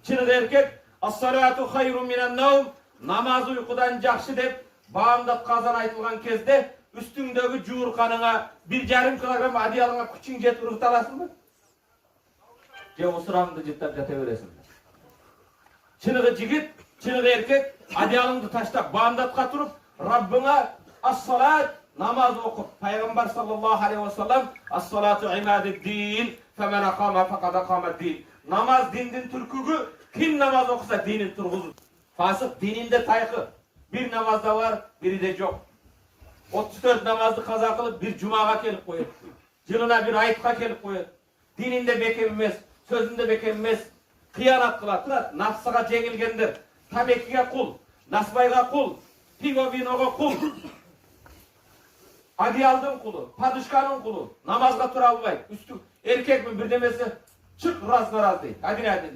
Çınık erkek as-salatu hayrun minen nevm, namaz uykudan jakşı dep bağımdat kazan aytılgan kezde üstündögü juurkanıňa 1,5 kilogram adiyalıňa küçüň jetip urut alasynmy? Je usuraňdy jyttap jata beresin. Çınık jigit, çınık erkek adiyalyňdy taştap bağımdatga turup Rabbiňe as-salat namaz okup Peygamber sallallahu aleyhi ve sellem as-salatu imadid-din femen aqama faqad aqamad-din. Namaz dindin türkügü, kim namaz okusa dinin turguzur. Fasık dininde taykı. Bir namazda var, biri de yok. 34 namazdı kaza kılıp bir cumaga kelip koyar. Yılına bir ayıtka kelip koyar. Dininde bekemez, sözünde bekemez. Kıyanat kılar, nafsıga jengilgendir. Tabekiga kul, nasbayga kul, pigo vinoga kul. Adiyaldın kulu, padışkanın kulu. Namazga tura almay. Üstü erkek mi bir demesi çık razna raz değil. Hadi ne adin değil.